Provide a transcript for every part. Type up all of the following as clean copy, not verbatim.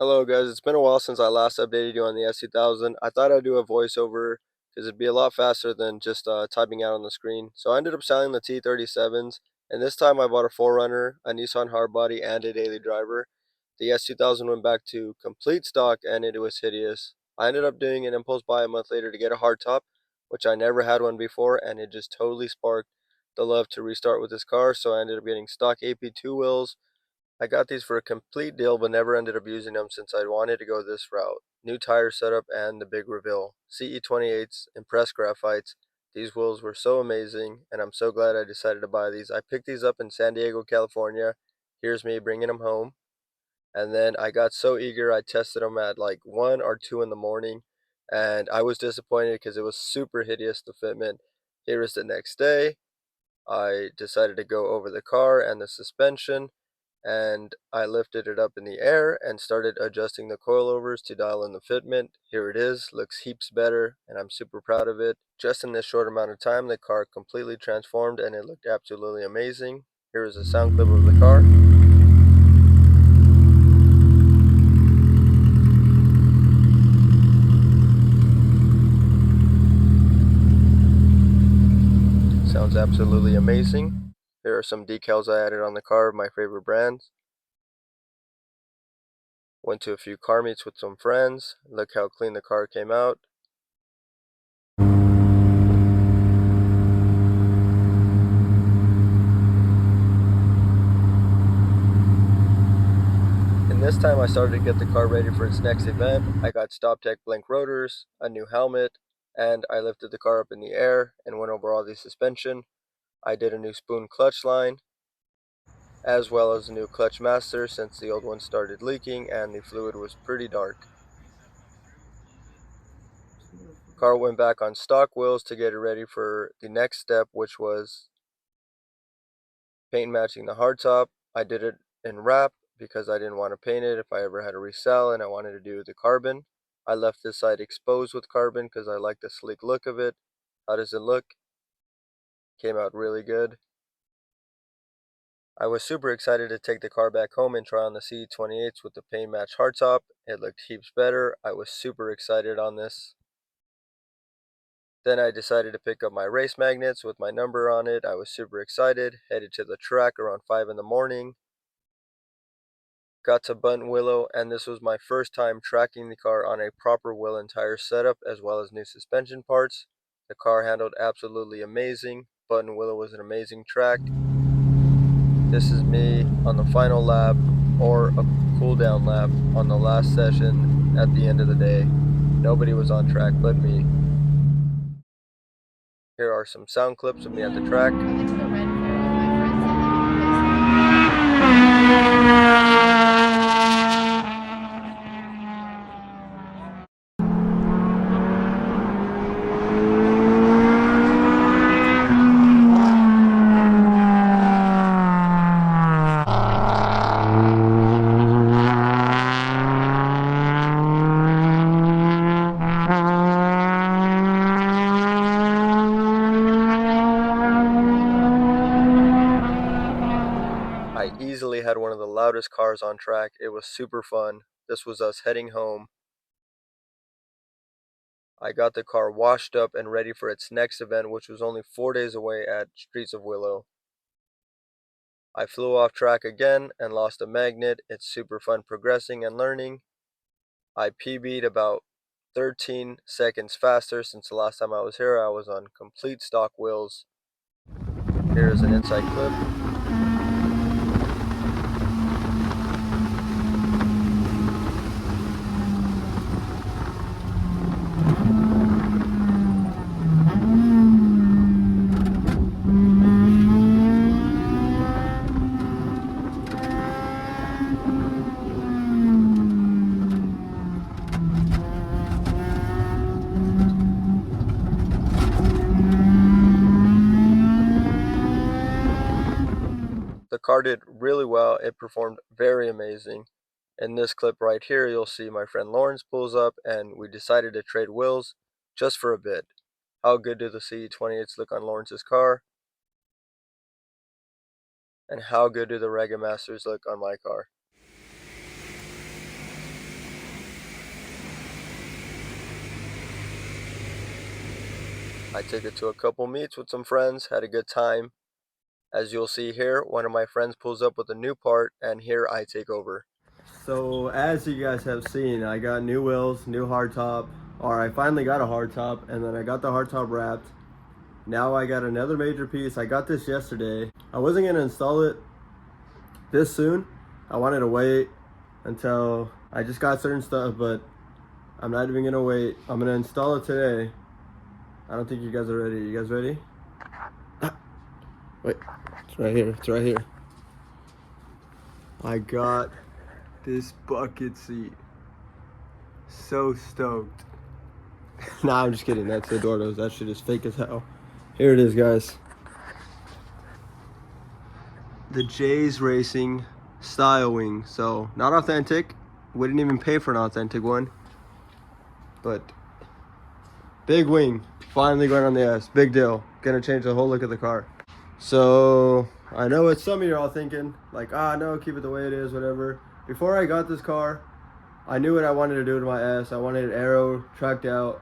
Hello guys, it's been a while since I last updated you on the S2000. I thought I'd do a voiceover because it'd be a lot faster than just typing out on the screen. So I ended up selling the T37s, and this time I bought a 4Runner, a Nissan Hardbody, and a daily driver. The S2000 went back to complete stock and it was hideous. I ended up doing an impulse buy a month later to get a hardtop, which I never had one before, and it just totally sparked the love to restart with this car. So I ended up getting stock AP2 wheels. I got these for a complete deal but never ended up using them since I wanted to go this route. New tire setup and the big reveal. CE28s, impressed graphites. These wheels were so amazing and I'm so glad I decided to buy these. I picked these up in San Diego, California. Here's me bringing them home. And then I got so eager I tested them at like 1 or 2 in the morning. And I was disappointed because it was super hideous, the fitment. Here is the next day. I decided to go over the car and the suspension, and I lifted it up in the air and started adjusting the coilovers to dial in the fitment. Here it is, looks heaps better and I'm super proud of it. Just in this short amount of time the car completely transformed and it looked absolutely amazing. Here is a sound clip of the car. Sounds absolutely amazing. Here are some decals I added on the car of my favorite brands. Went to a few car meets with some friends. Look how clean the car came out. And this time I started to get the car ready for its next event. I got StopTech blank rotors, a new helmet, and I lifted the car up in the air and went over all the suspension. I did a new spoon clutch line, as well as a new clutch master since the old one started leaking and the fluid was pretty dark. Car went back on stock wheels to get it ready for the next step, which was paint matching the hardtop. I did it in wrap because I didn't want to paint it if I ever had to resell and I wanted to do the carbon. I left this side exposed with carbon because I like the sleek look of it. How does it look? Came out really good. I was super excited to take the car back home and try on the CE28s with the paint match hardtop. It looked heaps better. I was super excited on this. Then I decided to pick up my race magnets with my number on it. I was super excited. Headed to the track around 5 in the morning. Got to Button Willow, and this was my first time tracking the car on a proper wheel and tire setup as well as new suspension parts. The car handled absolutely amazing. Button Willow was an amazing track. This is me on the final lap or a cool down lap on the last session at the end of the day. Nobody was on track but me. Here are some sound clips of me at the track. I went to the Red Fair with my I easily had one of the loudest cars on track. It was super fun. This was us heading home. I got the car washed up and ready for its next event, which was only 4 days away at Streets of Willow. I flew off track again and lost a magnet. It's super fun progressing and learning. I PB'd about 13 seconds faster since the last time I was here. I was on complete stock wheels. Here is an inside clip. The car did really well. It performed very amazing. In this clip right here, you'll see my friend Lawrence pulls up and we decided to trade wheels just for a bit. How good do the CE28s look on Lawrence's car? And how good do the Rega Masters look on my car? I took it to a couple meets with some friends, had a good time. As you'll see here, one of my friends pulls up with a new part, and here I take over. So as you guys have seen, I got new wheels, new hardtop, or I finally got a hardtop, and then I got the hardtop wrapped. Now I got another major piece. I got this yesterday. I wasn't gonna install it this soon. I wanted to wait until I just got certain stuff, but I'm not even gonna wait. I'm gonna install it today. I don't think you guys are ready. You guys ready? Wait, it's right here. It's right here. I got this bucket seat. So stoked. Nah, I'm just kidding. That's the door nose. That shit is fake as hell. Here it is, guys. The Jays Racing style wing. So, not authentic. We didn't even pay for an authentic one. But, big wing. Finally going on the S. Big deal. Gonna change the whole look of the car. So, I know what some of you are all thinking. Like, no, keep it the way it is, whatever. Before I got this car, I knew what I wanted to do to my S. I wanted it aero, tracked out.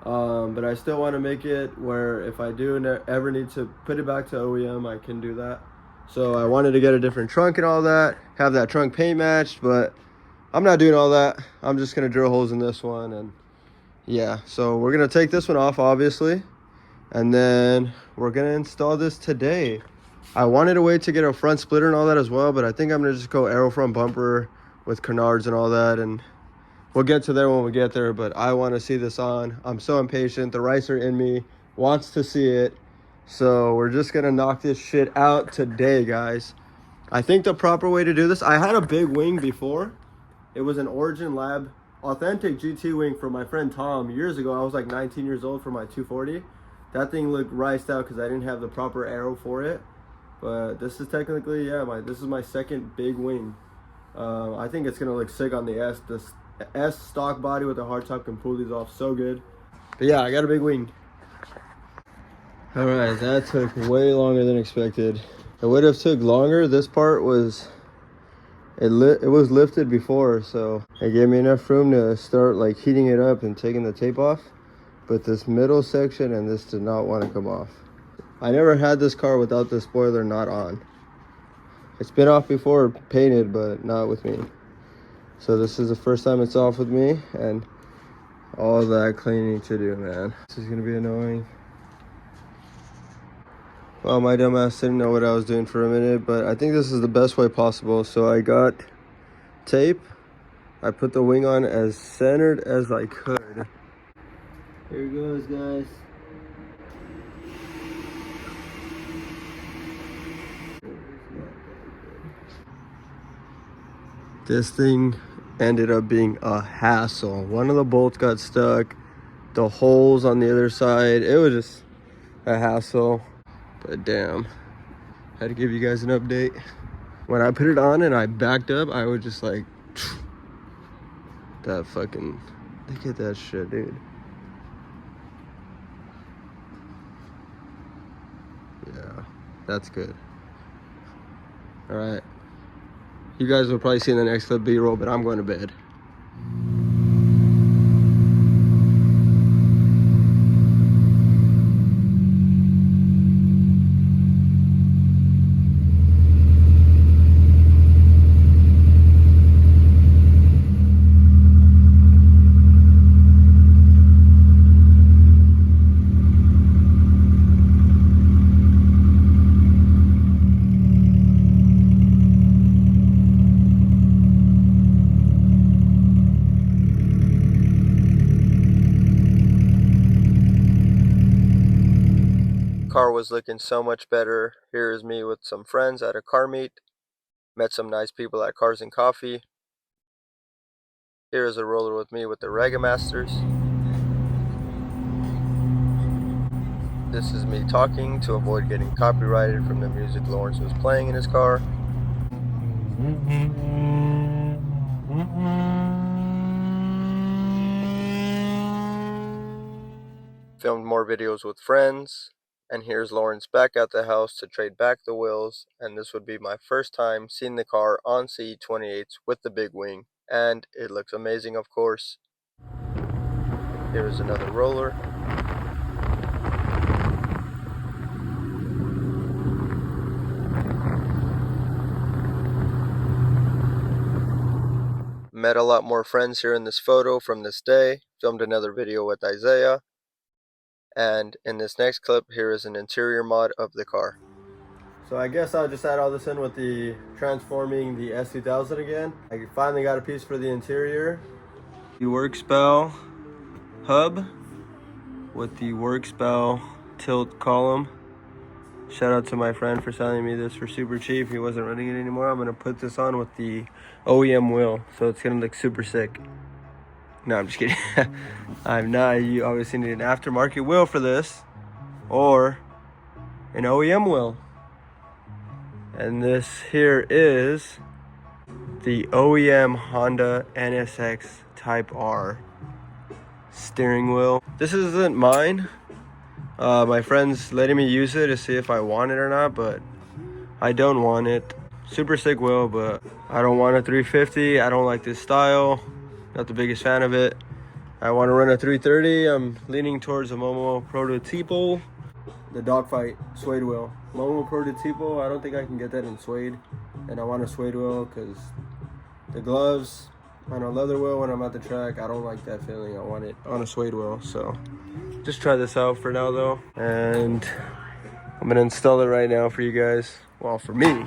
But I still want to make it where if I do ever need to put it back to OEM, I can do that. So I wanted to get a different trunk and all that, have that trunk paint matched, but I'm not doing all that. I'm just going to drill holes in this one, and yeah. So we're going to take this one off, obviously, and then we're going to install this today. I wanted to wait to get a front splitter and all that as well, but I think I'm going to just go aero front bumper with canards and all that, and we'll get to there when we get there, but I want to see this on. I'm so impatient. The racer in me wants to see it. So we're just going to knock this shit out today, guys. I think the proper way to do this, I had a big wing before. It was an Origin Lab authentic GT wing from my friend Tom years ago. I was like 19 years old for my 240. That thing looked riced out because I didn't have the proper aero for it. But this is technically, this is my second big wing. I think it's going to look sick on the S. This S stock body with a hardtop can pull these off so good. But yeah, I got a big wing. All right, that took way longer than expected. It would have took longer. This part was, it was lifted before, so it gave me enough room to start like heating it up and taking the tape off. But this middle section and this did not want to come off. I never had this car without the spoiler not on. It's been off before, painted, but not with me. So this is the first time it's off with me, and all that cleaning to do, man. This is gonna be annoying. Well, my dumbass didn't know what I was doing for a minute, but I think this is the best way possible. So I got tape. I put the wing on as centered as I could. Here it goes, guys. This thing ended up being a hassle. One of the bolts got stuck. The holes on the other side, it was just a hassle. But damn, had to give you guys an update. When I put it on and I backed up, I was just like, that fucking, look at that shit, dude. Yeah, that's good. All right, you guys will probably see in the next clip B-roll, but I'm going to bed. Car was looking so much better. Here is me with some friends at a car meet. Met some nice people at Cars and Coffee. Here is a roller with me with the Rega Masters. This is me talking to avoid getting copyrighted from the music Lawrence was playing in his car. Filmed more videos with friends. And here's Lawrence back at the house to trade back the wheels, and this would be my first time seeing the car on CE28s with the big wing, and it looks amazing, of course. Here is another roller. Met a lot more friends here in this photo from this day. Filmed another video with Isaiah. And in this next clip, here is an interior mod of the car. So I guess I'll just add all this in with the transforming the S2000 again. I finally got a piece for the interior. The Workspell hub with the Workspell tilt column. Shout out to my friend for selling me this for super cheap. He wasn't running it anymore. I'm gonna put this on with the OEM wheel, so it's gonna look super sick. No, I'm just kidding. I'm not. You obviously need an aftermarket wheel for this, or an OEM wheel. And this here is the OEM Honda NSX Type R steering wheel. This isn't mine. My friend's letting me use it to see if I want it or not, but I don't want it. Super sick wheel, but I don't want a 350. I don't like this style. Not the biggest fan of it. I want to run a 330. I'm leaning towards a Momo Prototipo. The Dogfight suede wheel. Momo Prototipo, I don't think I can get that in suede. And I want a suede wheel because the gloves on a leather wheel when I'm at the track, I don't like that feeling. I want it on a suede wheel. So just try this out for now though. And I'm gonna install it right now for you guys. Well, for me.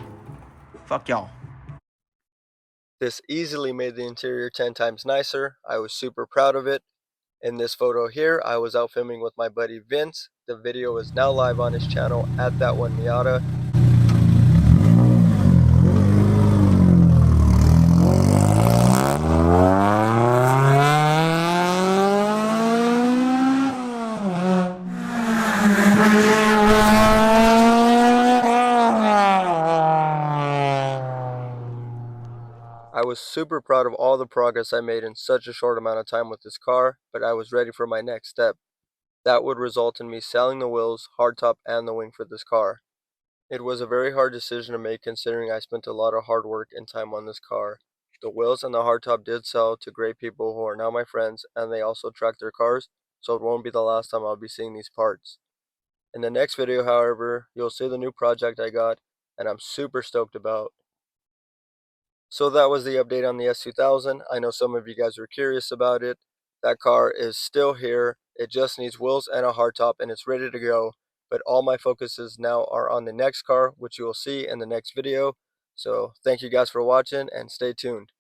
Fuck y'all. This easily made the interior 10 times nicer. I was super proud of it. In this photo here, I was out filming with my buddy Vince. The video is now live on his channel at That One Miata. I was super proud of all the progress I made in such a short amount of time with this car, but I was ready for my next step. That would result in me selling the wheels, hardtop, and the wing for this car. It was a very hard decision to make considering I spent a lot of hard work and time on this car. The wheels and the hardtop did sell to great people who are now my friends, and they also track their cars, so it won't be the last time I'll be seeing these parts. In the next video, however, you'll see the new project I got, and I'm super stoked about. So that was the update on the S2000. I know some of you guys were curious about it. That car is still here. It just needs wheels and a hardtop and it's ready to go. But all my focuses now are on the next car, which you will see in the next video. So thank you guys for watching and stay tuned.